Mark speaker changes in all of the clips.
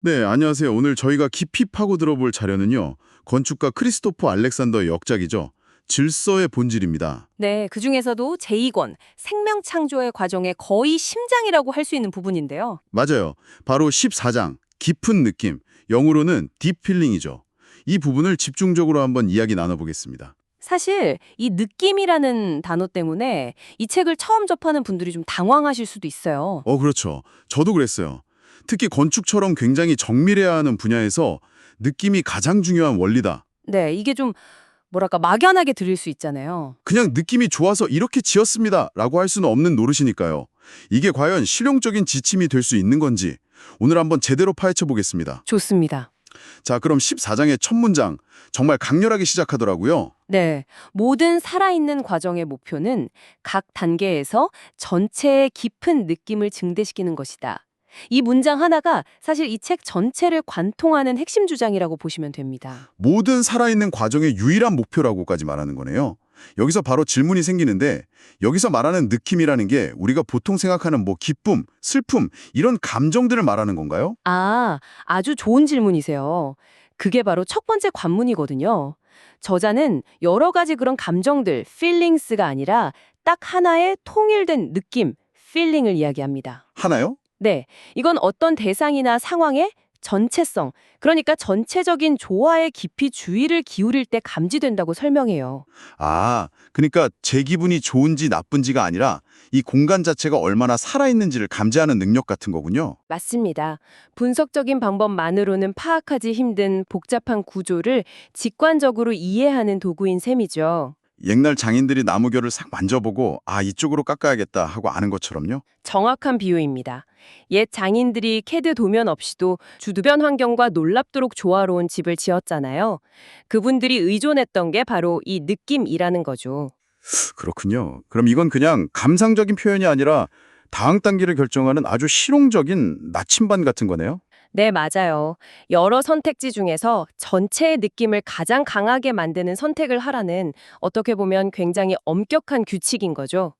Speaker 1: 네, 안녕하세요. 오늘 저희가 깊이 파고 들어볼 자료는요. 건축가 크리스토퍼 알렉산더의 역작이죠. 질서의 본질입니다.
Speaker 2: 네, 그중에서도 제2권 생명 창조의 과정의 거의 심장이라고 할 수 있는 부분인데요.
Speaker 1: 맞아요. 바로 14장, 깊은 느낌, 영어로는 딥필링이죠. 이 부분을 집중적으로 한번 이야기 나눠보겠습니다.
Speaker 2: 사실 이 느낌이라는 단어 때문에 이 책을 처음 접하는 분들이 좀 당황하실 수도 있어요.
Speaker 1: 그렇죠. 저도 그랬어요. 특히 건축처럼 굉장히 정밀해야 하는 분야에서 느낌이 가장 중요한 원리다.
Speaker 2: 네, 이게 좀 뭐랄까 막연하게 들릴 수 있잖아요.
Speaker 1: 그냥 느낌이 좋아서 이렇게 지었습니다 라고 할 수는 없는 노릇이니까요. 이게 과연 실용적인 지침이 될 수 있는 건지 오늘 한번 제대로 파헤쳐 보겠습니다.
Speaker 2: 좋습니다.
Speaker 1: 자, 그럼 14장의 첫 문장 정말 강렬하게 시작하더라고요.
Speaker 2: 네, 모든 살아있는 과정의 목표는 각 단계에서 전체의 깊은 느낌을 증대시키는 것이다. 이 문장 하나가 사실 이 책 전체를 관통하는 핵심 주장이라고 보시면 됩니다.
Speaker 1: 모든 살아있는 과정의 유일한 목표라고까지 말하는 거네요. 여기서 바로 질문이 생기는데 여기서 말하는 느낌이라는 게 우리가 보통 생각하는 기쁨, 슬픔 이런 감정들을 말하는 건가요?
Speaker 2: 아, 아주 좋은 질문이세요. 그게 바로 첫 번째 관문이거든요. 저자는 여러 가지 그런 감정들, feelings가 아니라 딱 하나의 통일된 느낌, feeling을 이야기합니다.
Speaker 1: 하나요?
Speaker 2: 네, 이건 어떤 대상이나 상황의 전체성, 그러니까 전체적인 조화에 깊이 주의를 기울일 때 감지된다고 설명해요.
Speaker 1: 그러니까 제 기분이 좋은지 나쁜지가 아니라 이 공간 자체가 얼마나 살아있는지를 감지하는 능력 같은 거군요.
Speaker 2: 맞습니다. 분석적인 방법만으로는 파악하기 힘든 복잡한 구조를 직관적으로 이해하는 도구인 셈이죠.
Speaker 1: 옛날 장인들이 나무결을 싹 만져보고 이쪽으로 깎아야겠다 하고 아는 것처럼요.
Speaker 2: 정확한 비유입니다. 옛 장인들이 캐드 도면 없이도 주변 환경과 놀랍도록 조화로운 집을 지었잖아요. 그분들이 의존했던 게 바로 이 느낌이라는 거죠.
Speaker 1: 그렇군요. 그럼 이건 그냥 감상적인 표현이 아니라 다음 단계를 결정하는 아주 실용적인 나침반 같은 거네요.
Speaker 2: 네, 맞아요. 여러 선택지 중에서 전체의 느낌을 가장 강하게 만드는 선택을 하라는 어떻게 보면 굉장히 엄격한 규칙인 거죠.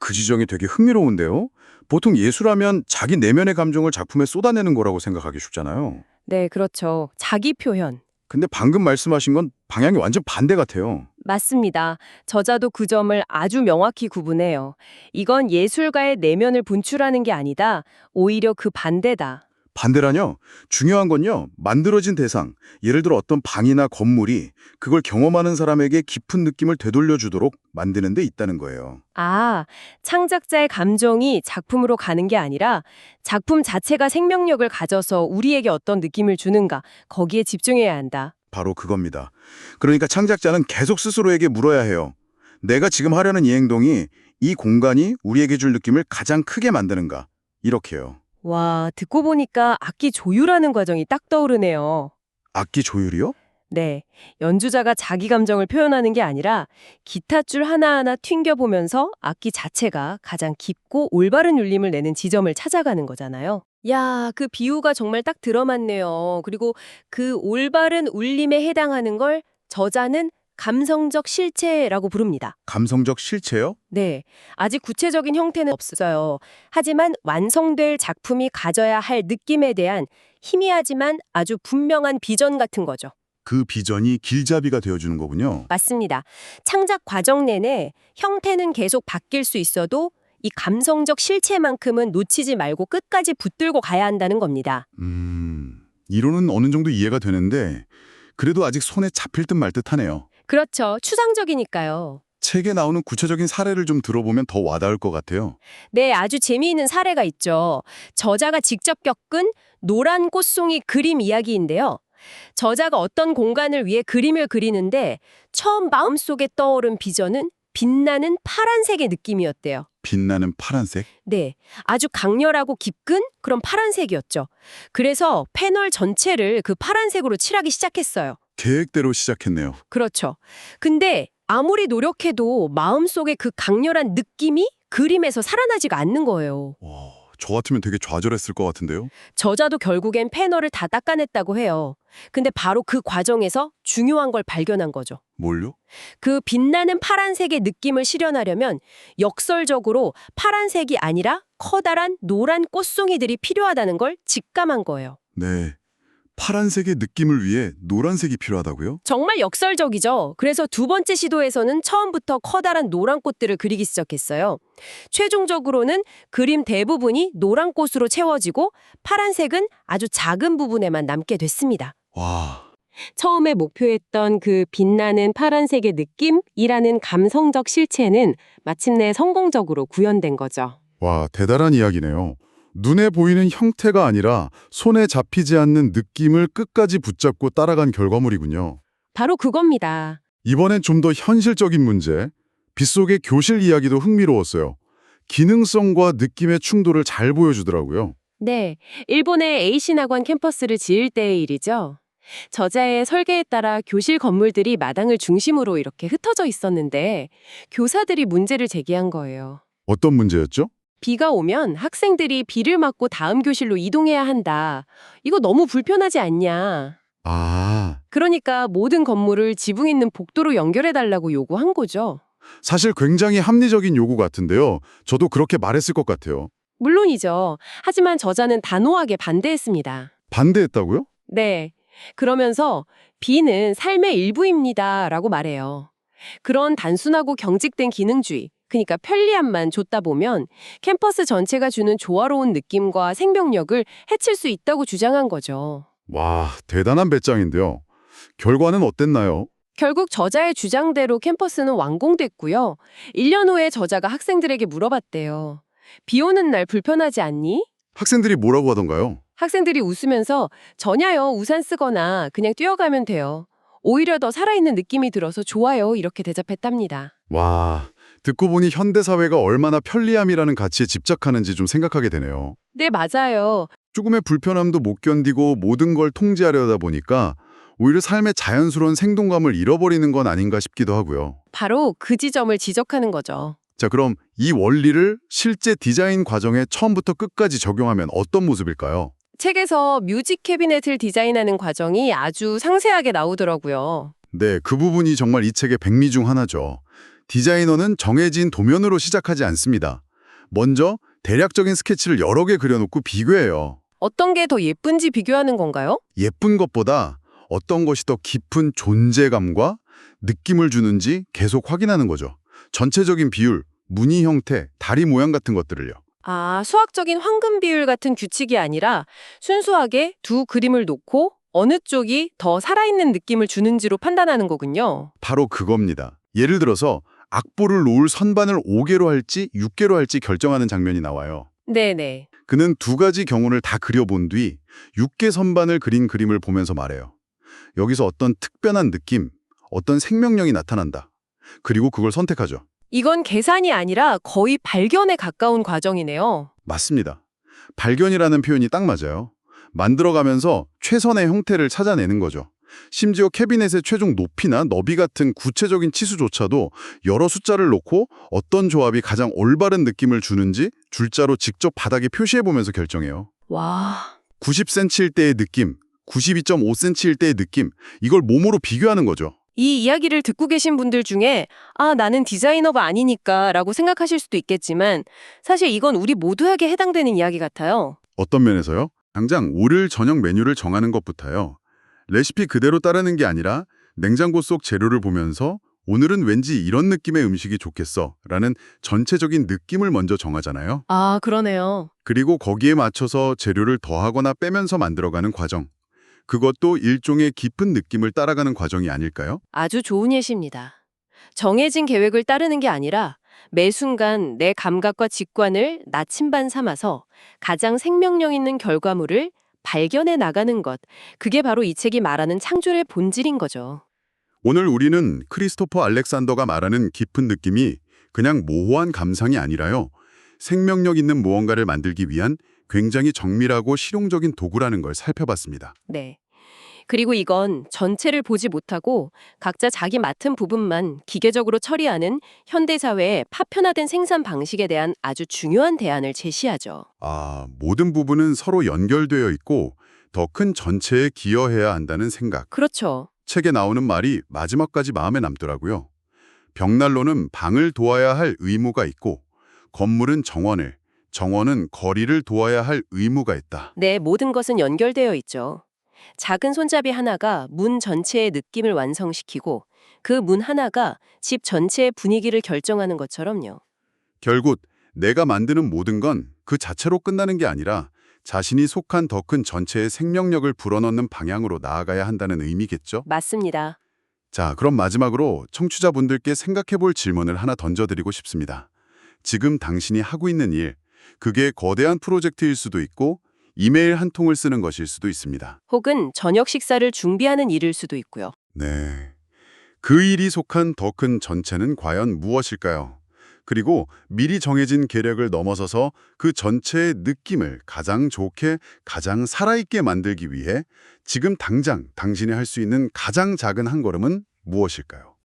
Speaker 1: 그 지적이 되게 흥미로운데요. 보통 예술하면 자기 내면의 감정을 작품에 쏟아내는 거라고 생각하기 쉽잖아요.
Speaker 2: 네, 그렇죠. 자기 표현.
Speaker 1: 근데 방금 말씀하신 건 방향이 완전 반대 같아요.
Speaker 2: 맞습니다. 저자도 그 점을 아주 명확히 구분해요. 이건 예술가의 내면을 분출하는 게 아니다. 오히려 그 반대다.
Speaker 1: 반대라뇨? 중요한 건요, 만들어진 대상, 예를 들어 어떤 방이나 건물이 그걸 경험하는 사람에게 깊은 느낌을 되돌려주도록 만드는 데 있다는 거예요.
Speaker 2: 아, 창작자의 감정이 작품으로 가는 게 아니라 작품 자체가 생명력을 가져서 우리에게 어떤 느낌을 주는가, 거기에 집중해야 한다.
Speaker 1: 바로 그겁니다. 그러니까 창작자는 계속 스스로에게 물어야 해요. 내가 지금 하려는 이 행동이 이 공간이 우리에게 줄 느낌을 가장 크게 만드는가? 이렇게요.
Speaker 2: 와, 듣고 보니까 악기 조율하는 과정이 딱 떠오르네요.
Speaker 1: 악기 조율이요?
Speaker 2: 네, 연주자가 자기 감정을 표현하는 게 아니라 기타 줄 하나하나 튕겨보면서 악기 자체가 가장 깊고 올바른 울림을 내는 지점을 찾아가는 거잖아요. 야, 그 비유가 정말 딱 들어맞네요. 그리고 그 올바른 울림에 해당하는 걸 저자는 감성적 실체라고 부릅니다.
Speaker 1: 감성적 실체요?
Speaker 2: 네, 아직 구체적인 형태는 없어요. 하지만 완성될 작품이 가져야 할 느낌에 대한 희미하지만 아주 분명한 비전 같은 거죠.
Speaker 1: 그 비전이 길잡이가 되어주는 거군요.
Speaker 2: 맞습니다. 창작 과정 내내 형태는 계속 바뀔 수 있어도 이 감성적 실체만큼은 놓치지 말고 끝까지 붙들고 가야 한다는 겁니다.
Speaker 1: 이론은 어느 정도 이해가 되는데 그래도 아직 손에 잡힐 듯 말 듯하네요.
Speaker 2: 그렇죠. 추상적이니까요.
Speaker 1: 책에 나오는 구체적인 사례를 좀 들어보면 더 와닿을 것 같아요.
Speaker 2: 네, 아주 재미있는 사례가 있죠. 저자가 직접 겪은 노란 꽃송이 그림 이야기인데요. 저자가 어떤 공간을 위해 그림을 그리는데 처음 마음속에 떠오른 비전은 빛나는 파란색의 느낌이었대요.
Speaker 1: 빛나는 파란색?
Speaker 2: 네, 아주 강렬하고 깊은 그런 파란색이었죠. 그래서 패널 전체를 그 파란색으로 칠하기 시작했어요.
Speaker 1: 계획대로 시작했네요.
Speaker 2: 그렇죠. 근데 아무리 노력해도 마음속에 그 강렬한 느낌이 그림에서 살아나지가 않는 거예요.
Speaker 1: 저 같으면 되게 좌절했을 것 같은데요.
Speaker 2: 저자도 결국엔 패널을 다 닦아냈다고 해요. 근데 바로 그 과정에서 중요한 걸 발견한 거죠.
Speaker 1: 뭘요?
Speaker 2: 그 빛나는 파란색의 느낌을 실현하려면 역설적으로 파란색이 아니라 커다란 노란 꽃송이들이 필요하다는 걸 직감한 거예요.
Speaker 1: 네, 파란색의 느낌을 위해 노란색이 필요하다고요?
Speaker 2: 정말 역설적이죠. 그래서 두 번째 시도에서는 처음부터 커다란 노란 꽃들을 그리기 시작했어요. 최종적으로는 그림 대부분이 노란 꽃으로 채워지고 파란색은 아주 작은 부분에만 남게 됐습니다.
Speaker 1: 와,
Speaker 2: 처음에 목표했던 그 빛나는 파란색의 느낌이라는 감성적 실체는 마침내 성공적으로 구현된 거죠.
Speaker 1: 와, 대단한 이야기네요. 눈에 보이는 형태가 아니라 손에 잡히지 않는 느낌을 끝까지 붙잡고 따라간 결과물이군요.
Speaker 2: 바로 그겁니다.
Speaker 1: 이번엔 좀 더 현실적인 문제, 빗속의 교실 이야기도 흥미로웠어요. 기능성과 느낌의 충돌을 잘 보여주더라고요.
Speaker 2: 네, 일본의 에이신학원 캠퍼스를 지을 때의 일이죠. 저자의 설계에 따라 교실 건물들이 마당을 중심으로 이렇게 흩어져 있었는데 교사들이 문제를 제기한 거예요.
Speaker 1: 어떤 문제였죠?
Speaker 2: 비가 오면 학생들이 비를 맞고 다음 교실로 이동해야 한다. 이거 너무 불편하지 않냐.
Speaker 1: 아,
Speaker 2: 그러니까 모든 건물을 지붕 있는 복도로 연결해달라고 요구한 거죠.
Speaker 1: 사실 굉장히 합리적인 요구 같은데요. 저도 그렇게 말했을 것 같아요.
Speaker 2: 물론이죠. 하지만 저자는 단호하게 반대했습니다.
Speaker 1: 반대했다고요?
Speaker 2: 네. 그러면서 비는 삶의 일부입니다. 라고 말해요. 그런 단순하고 경직된 기능주의, 그러니까 편리함만 줬다 보면 캠퍼스 전체가 주는 조화로운 느낌과 생명력을 해칠 수 있다고 주장한 거죠.
Speaker 1: 와, 대단한 배짱인데요. 결과는 어땠나요?
Speaker 2: 결국 저자의 주장대로 캠퍼스는 완공됐고요. 1년 후에 저자가 학생들에게 물어봤대요. 비 오는 날 불편하지 않니?
Speaker 1: 학생들이 뭐라고 하던가요?
Speaker 2: 학생들이 웃으면서 전혀요, 우산 쓰거나 그냥 뛰어가면 돼요. 오히려 더 살아있는 느낌이 들어서 좋아요, 이렇게 대답했답니다.
Speaker 1: 와, 듣고 보니 현대사회가 얼마나 편리함이라는 가치에 집착하는지 좀 생각하게 되네요.
Speaker 2: 네, 맞아요.
Speaker 1: 조금의 불편함도 못 견디고 모든 걸 통제하려다 보니까 오히려 삶의 자연스러운 생동감을 잃어버리는 건 아닌가 싶기도 하고요.
Speaker 2: 바로 그 지점을 지적하는 거죠.
Speaker 1: 자, 그럼 이 원리를 실제 디자인 과정에 처음부터 끝까지 적용하면 어떤 모습일까요?
Speaker 2: 책에서 뮤직 캐비넷을 디자인하는 과정이 아주 상세하게 나오더라고요.
Speaker 1: 네, 그 부분이 정말 이 책의 백미 중 하나죠. 디자이너는 정해진 도면으로 시작하지 않습니다. 먼저 대략적인 스케치를 여러 개 그려놓고 비교해요.
Speaker 2: 어떤 게 더 예쁜지 비교하는 건가요?
Speaker 1: 예쁜 것보다 어떤 것이 더 깊은 존재감과 느낌을 주는지 계속 확인하는 거죠. 전체적인 비율, 무늬 형태, 다리 모양 같은 것들을요.
Speaker 2: 아, 수학적인 황금 비율 같은 규칙이 아니라 순수하게 두 그림을 놓고 어느 쪽이 더 살아있는 느낌을 주는지로 판단하는 거군요.
Speaker 1: 바로 그겁니다. 예를 들어서 악보를 놓을 선반을 5개로 할지 6개로 할지 결정하는 장면이 나와요.
Speaker 2: 네네.
Speaker 1: 그는 두 가지 경우를 다 그려본 뒤 6개 선반을 그린 그림을 보면서 말해요. 여기서 어떤 특별한 느낌, 어떤 생명력이 나타난다. 그리고 그걸 선택하죠.
Speaker 2: 이건 계산이 아니라 거의 발견에 가까운 과정이네요.
Speaker 1: 맞습니다. 발견이라는 표현이 딱 맞아요. 만들어가면서 최선의 형태를 찾아내는 거죠. 심지어 캐비넷의 최종 높이나 너비 같은 구체적인 치수조차도 여러 숫자를 놓고 어떤 조합이 가장 올바른 느낌을 주는지 줄자로 직접 바닥에 표시해보면서 결정해요.
Speaker 2: 와.
Speaker 1: 90cm일 때의 느낌, 92.5cm일 때의 느낌, 이걸 몸으로 비교하는 거죠.
Speaker 2: 이 이야기를 듣고 계신 분들 중에 아, 나는 디자이너가 아니니까 라고 생각하실 수도 있겠지만 사실 이건 우리 모두에게 해당되는 이야기 같아요.
Speaker 1: 어떤 면에서요? 당장 오늘 저녁 메뉴를 정하는 것부터요. 레시피 그대로 따르는 게 아니라 냉장고 속 재료를 보면서 오늘은 왠지 이런 느낌의 음식이 좋겠어 라는 전체적인 느낌을 먼저 정하잖아요.
Speaker 2: 아, 그러네요.
Speaker 1: 그리고 거기에 맞춰서 재료를 더하거나 빼면서 만들어가는 과정. 그것도 일종의 깊은 느낌을 따라가는 과정이 아닐까요?
Speaker 2: 아주 좋은 예시입니다. 정해진 계획을 따르는 게 아니라 매 순간 내 감각과 직관을 나침반 삼아서 가장 생명력 있는 결과물을 발견해 나가는 것. 그게 바로 이 책이 말하는 창조의 본질인 거죠.
Speaker 1: 오늘 우리는 크리스토퍼 알렉산더가 말하는 깊은 느낌이 그냥 모호한 감상이 아니라요. 생명력 있는 무언가를 만들기 위한 굉장히 정밀하고 실용적인 도구라는 걸 살펴봤습니다.
Speaker 2: 네. 그리고 이건 전체를 보지 못하고 각자 자기 맡은 부분만 기계적으로 처리하는 현대사회의 파편화된 생산 방식에 대한 아주 중요한 대안을 제시하죠.
Speaker 1: 모든 부분은 서로 연결되어 있고 더 큰 전체에 기여해야 한다는 생각.
Speaker 2: 그렇죠.
Speaker 1: 책에 나오는 말이 마지막까지 마음에 남더라고요. 벽난로는 방을 도와야 할 의무가 있고 건물은 정원은 거리를 도와야 할 의무가 있다.
Speaker 2: 네, 모든 것은 연결되어 있죠. 작은 손잡이 하나가 문 전체의 느낌을 완성시키고 그 문 하나가 집 전체의 분위기를 결정하는 것처럼요.
Speaker 1: 결국 내가 만드는 모든 건 그 자체로 끝나는 게 아니라 자신이 속한 더 큰 전체의 생명력을 불어넣는 방향으로 나아가야 한다는 의미겠죠?
Speaker 2: 맞습니다.
Speaker 1: 자, 그럼 마지막으로 청취자분들께 생각해 볼 질문을 하나 던져드리고 싶습니다. 지금 당신이 하고 있는 일, 그게 거대한 프로젝트일 수도 있고 이메일 한 통을 쓰는 것일 수도 있습니다.
Speaker 2: 혹은 저녁 식사를 준비하는 일일 수도 있고요.
Speaker 1: 네. 그 일이 속한 더 큰 전체는 과연 무엇일까요? 그리고 미리 정해진 계략을 넘어서서 그 전체의 느낌을 가장 좋게, 가장 살아있게 만들기 위해 지금 당장 당신이 할 수 있는 가장 작은 한 걸음은 무엇일까요?